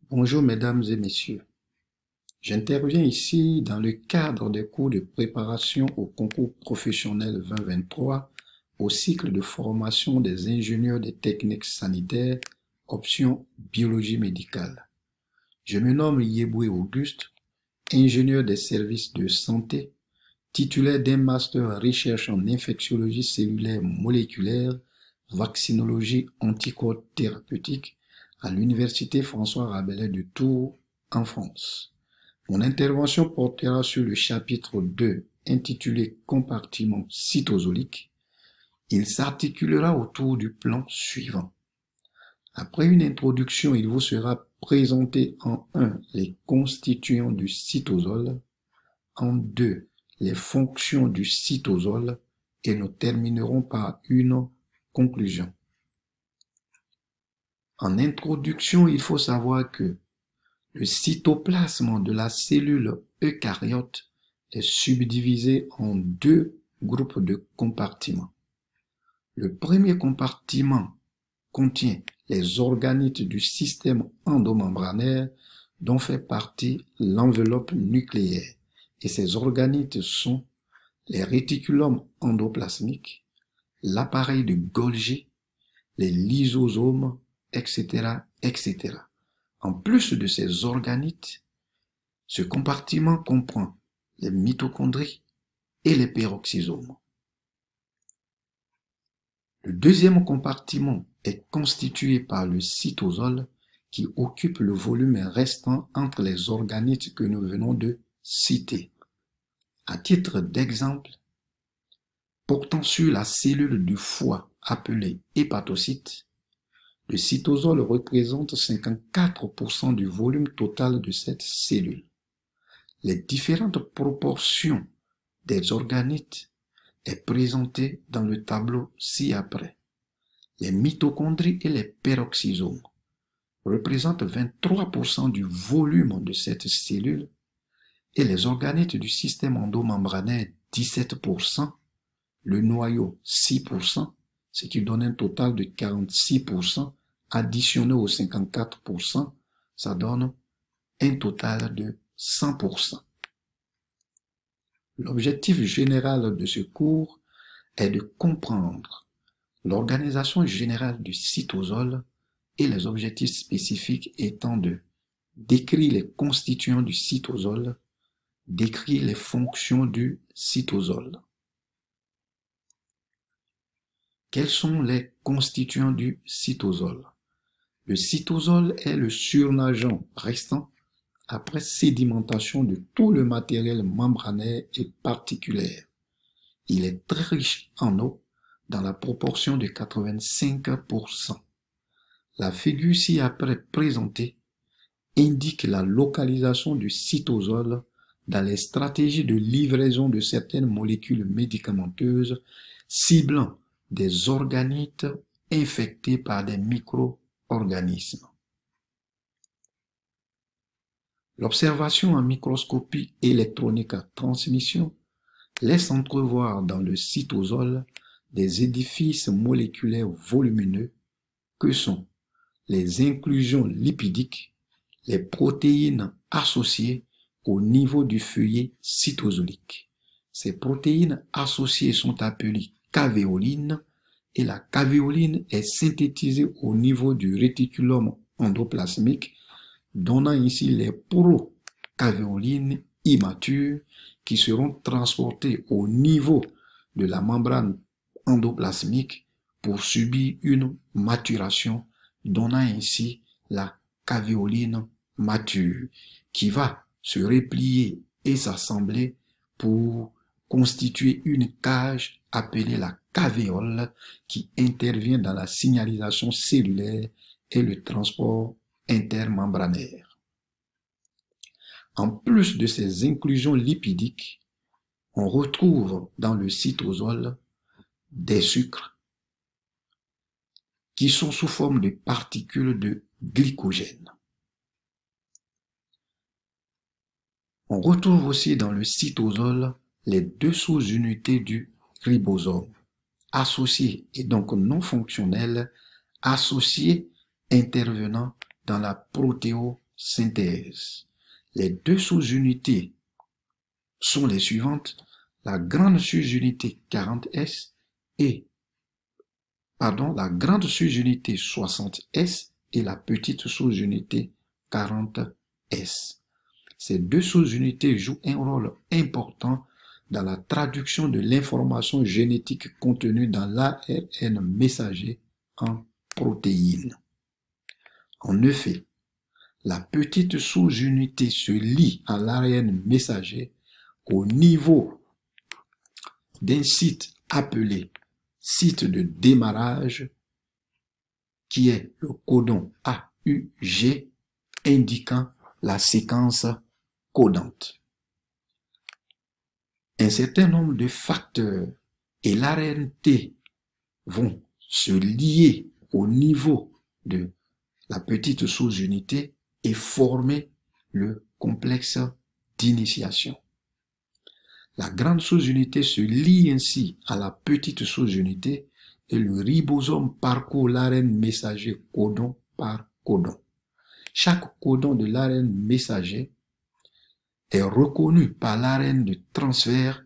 Bonjour mesdames et messieurs. J'interviens ici dans le cadre des cours de préparation au concours professionnel 2023 au cycle de formation des ingénieurs des techniques sanitaires, option biologie médicale. Je me nomme Yeboué Auguste, ingénieur des services de santé, titulaire d'un master recherche en infectiologie cellulaire moléculaire, vaccinologie anticorps thérapeutique à l'Université François Rabelais de Tours, en France. Mon intervention portera sur le chapitre 2 intitulé Compartiment cytosolique. Il s'articulera autour du plan suivant. Après une introduction, il vous sera présenté en 1 les constituants du cytosol, en 2 les fonctions du cytosol et nous terminerons par une conclusion. En introduction, il faut savoir que le cytoplasme de la cellule eucaryote est subdivisé en 2 groupes de compartiments. Le premier compartiment contient les organites du système endomembranaire dont fait partie l'enveloppe nucléaire. Et ces organites sont les réticulums endoplasmiques, l'appareil de Golgi, les lysosomes, etc., etc. En plus de ces organites, ce compartiment comprend les mitochondries et les peroxysomes. Le deuxième compartiment est constitué par le cytosol qui occupe le volume restant entre les organites que nous venons de citer. À titre d'exemple, portant sur la cellule du foie appelée hépatocyte, le cytosol représente 54% du volume total de cette cellule. Les différentes proportions des organites est présentée dans le tableau ci-après. Les mitochondries et les peroxysomes représentent 23% du volume de cette cellule et les organites du système endomembranaire 17%, le noyau 6%, ce qui donne un total de 46%, additionné aux 54%, ça donne un total de 100%. L'objectif général de ce cours est de comprendre l'organisation générale du cytosol et les objectifs spécifiques étant de décrire les constituants du cytosol, décrire les fonctions du cytosol. Quels sont les constituants du cytosol? Le cytosol est le surnageant restant après sédimentation de tout le matériel membranaire et particulaire. Il est très riche en eau dans la proportion de 85%. La figure ci-après présentée indique la localisation du cytosol dans les stratégies de livraison de certaines molécules médicamenteuses ciblant des organites infectés par des micro-organismes. L'observation en microscopie électronique à transmission laisse entrevoir dans le cytosol des édifices moléculaires volumineux que sont les inclusions lipidiques, les protéines associées au niveau du feuillet cytosolique. Ces protéines associées sont appelées cavéolines et la cavéoline est synthétisée au niveau du réticulum endoplasmique, donnant ici les procavéolines immatures qui seront transportées au niveau de la membrane endoplasmique pour subir une maturation, donnant ainsi la cavéoline mature qui va se replier et s'assembler pour constituer une cage appelée la cavéole qui intervient dans la signalisation cellulaire et le transport intermembranaire. En plus de ces inclusions lipidiques, on retrouve dans le cytosol des sucres qui sont sous forme de particules de glycogène. On retrouve aussi dans le cytosol les 2 sous-unités du ribosome, associées et donc non fonctionnelles, associées intervenant dans la protéosynthèse. synthèse. Les deux sous-unités sont les suivantes, la grande sous-unité 40S et, la grande sous-unité 60S et la petite sous-unité 40S. Ces deux sous-unités jouent un rôle important dans la traduction de l'information génétique contenue dans l'ARN messager en protéines. En effet, la petite sous-unité se lie à l'ARN messager au niveau d'un site appelé site de démarrage qui est le codon AUG indiquant la séquence codante. Un certain nombre de facteurs et l'ARNT vont se lier au niveau de la petite sous-unité et former le complexe d'initiation. La grande sous-unité se lie ainsi à la petite sous-unité et le ribosome parcourt l'ARN messager codon par codon. Chaque codon de l'ARN messager est reconnu par l'ARN de transfert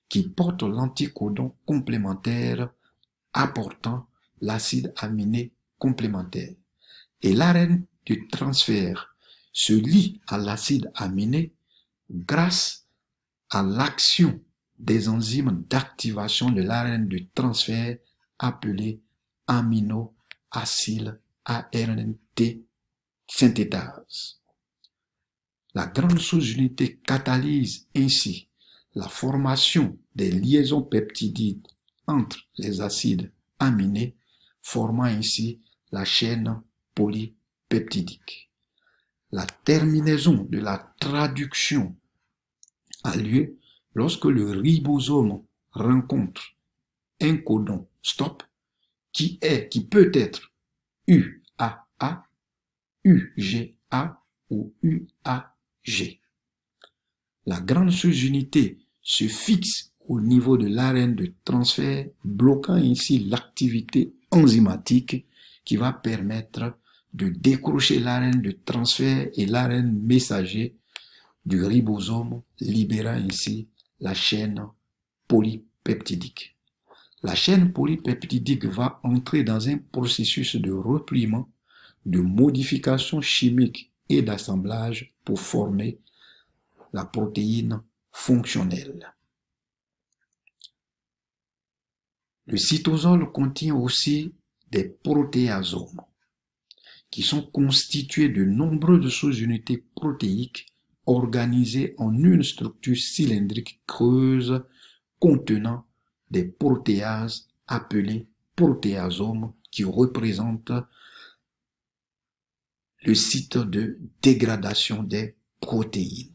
qui porte l'anticodon complémentaire apportant l'acide aminé complémentaire. Et l'ARN de transfert se lie à l'acide aminé grâce à l'action des enzymes d'activation de l'ARN de transfert appelé aminoacyl ARNT synthétase. La grande sous-unité catalyse ainsi la formation des liaisons peptidiques entre les acides aminés, formant ainsi la chaîne polypeptidique. La terminaison de la traduction a lieu lorsque le ribosome rencontre un codon stop qui peut être UAA, UGA ou UAG. La grande sous-unité se fixe au niveau de l'ARN de transfert, bloquant ainsi l'activité enzymatique qui va permettre de décrocher l'ARN de transfert et l'ARN messager du ribosome, libérant ainsi la chaîne polypeptidique. La chaîne polypeptidique va entrer dans un processus de repliement, de modification chimique et d'assemblage pour former la protéine fonctionnelle. Le cytosol contient aussi des protéasomes qui sont constitués de nombreuses sous-unités protéiques organisées en une structure cylindrique creuse contenant des protéases appelées protéasomes qui représentent le site de dégradation des protéines.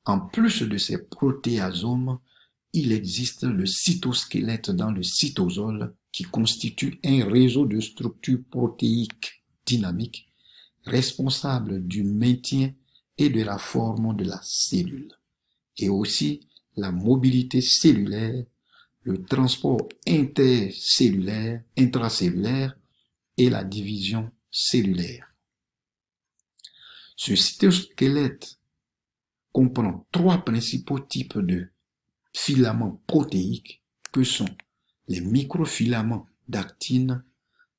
En plus de ces protéasomes, il existe le cytosquelette dans le cytosol qui constitue un réseau de structures protéiques dynamiques responsables du maintien et de la forme de la cellule, et aussi la mobilité cellulaire, le transport intracellulaire et la division cellulaire. Ce cytosquelette comprend trois principaux types de filaments protéiques que sont les microfilaments d'actine,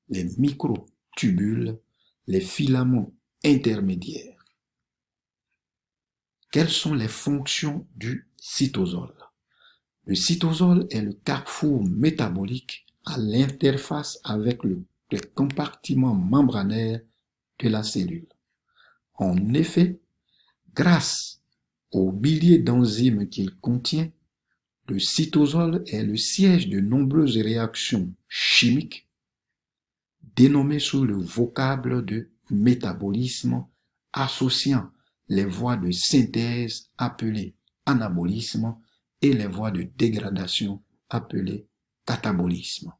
les microtubules, les filaments intermédiaires. Quelles sont les fonctions du cytosol? Le cytosol est le carrefour métabolique à l'interface avec les compartiments membranaires de la cellule. En effet, grâce aux milliers d'enzymes qu'il contient, le cytosol est le siège de nombreuses réactions chimiques dénommées sous le vocable de métabolisme, associant les voies de synthèse appelées anabolisme et les voies de dégradation appelées catabolisme.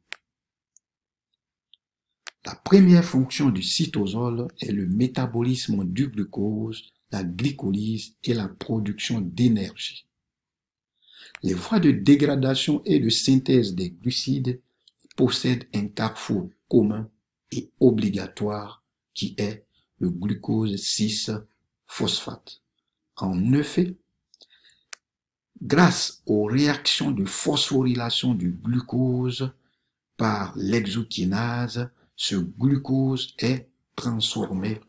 La première fonction du cytosol est le métabolisme du glucose, la glycolyse et la production d'énergie. Les voies de dégradation et de synthèse des glucides possèdent un carrefour commun et obligatoire qui est le glucose 6-phosphate. En effet, grâce aux réactions de phosphorylation du glucose par l'exokinase, ce glucose est transformé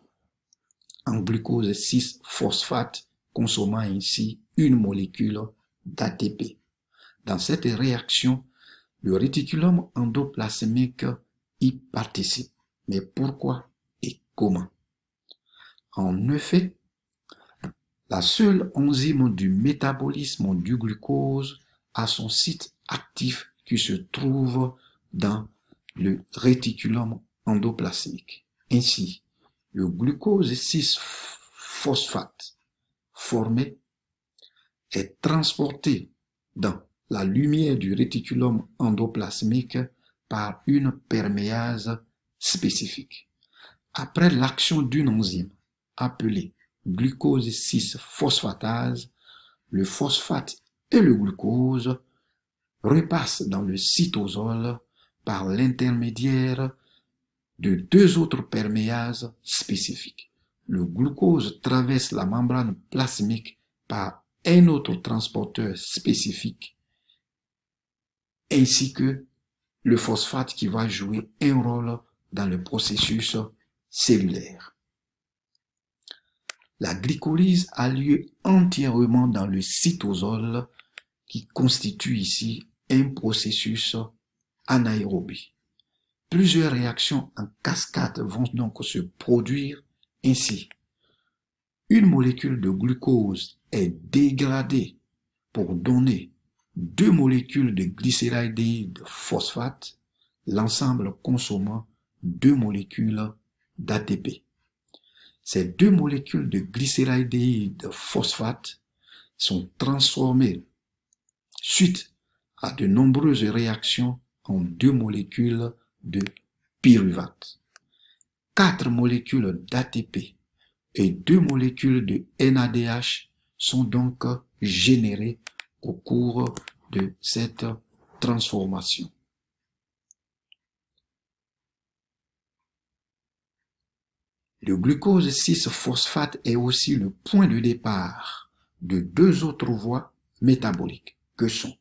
en glucose 6-phosphate, consommant ainsi une molécule d'ATP. Dans cette réaction, le réticulum endoplasmique y participe. Mais pourquoi et comment? En effet, la seule enzyme du métabolisme du glucose a son site actif qui se trouve dans le réticulum endoplasmique. Ainsi, le glucose 6-phosphate formé est transporté dans la lumière du réticulum endoplasmique par une perméase spécifique. Après l'action d'une enzyme appelée glucose 6-phosphatase, le phosphate et le glucose repassent dans le cytosol par l'intermédiaire de deux autres perméases spécifiques. Le glucose traverse la membrane plasmique par un autre transporteur spécifique, ainsi que le phosphate qui va jouer un rôle dans le processus cellulaire. La glycolyse a lieu entièrement dans le cytosol qui constitue ici un processus anaérobie. Plusieurs réactions en cascade vont donc se produire ainsi. Une molécule de glucose est dégradée pour donner deux molécules de glycéraldéhyde de phosphate, l'ensemble consommant deux molécules d'ATP. Ces deux molécules de glycéraldéhyde de phosphate sont transformées suite à de nombreuses réactions en deux molécules de pyruvate. 4 molécules d'ATP et 2 molécules de NADH sont donc générées au cours de cette transformation. Le glucose 6-phosphate est aussi le point de départ de deux autres voies métaboliques que sont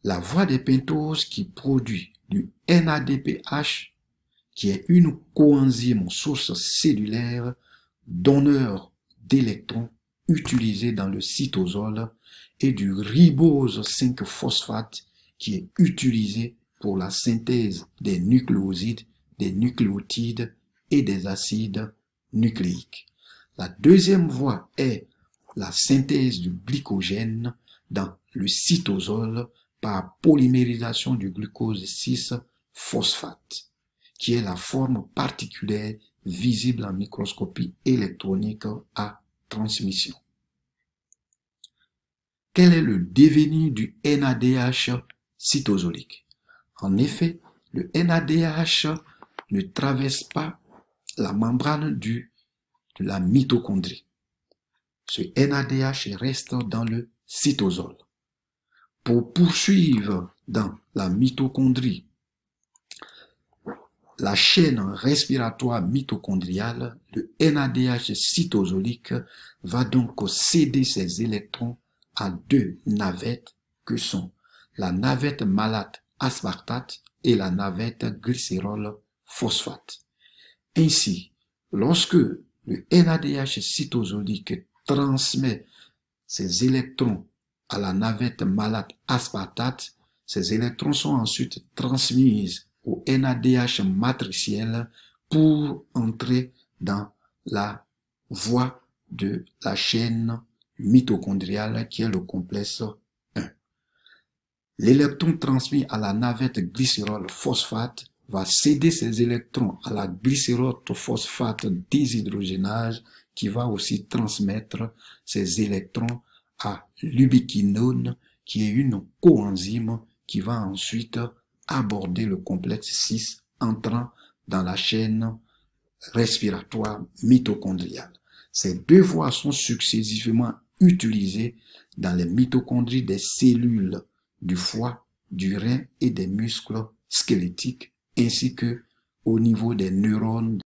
la voie des pentoses qui produit du NADPH, qui est une coenzyme source cellulaire donneur d'électrons utilisé dans le cytosol, et du ribose 5-phosphate qui est utilisé pour la synthèse des nucléosides, des nucléotides et des acides nucléiques. La deuxième voie est la synthèse du glycogène dans le cytosol par polymérisation du glucose 6-phosphate, qui est la forme particulière visible en microscopie électronique à transmission. Quel est le devenir du NADH cytosolique? En effet, le NADH ne traverse pas la membrane de la mitochondrie. Ce NADH reste dans le cytosol. Pour poursuivre dans la mitochondrie la chaîne respiratoire mitochondriale, le NADH cytosolique va donc céder ses électrons à deux navettes que sont la navette malate aspartate et la navette glycérol phosphate. Ainsi, lorsque le NADH cytosolique transmet ses électrons à la navette malate aspartate, ces électrons sont ensuite transmis au NADH matriciel pour entrer dans la voie de la chaîne mitochondriale qui est le complexe 1. L'électron transmis à la navette glycérol phosphate va céder ses électrons à la glycérol phosphate déshydrogénase qui va aussi transmettre ses électrons à l'ubiquinone qui est une coenzyme qui va ensuite aborder le complexe 6 entrant dans la chaîne respiratoire mitochondriale. Ces deux voies sont successivement utilisées dans les mitochondries des cellules du foie, du rein et des muscles squelettiques ainsi que au niveau des neurones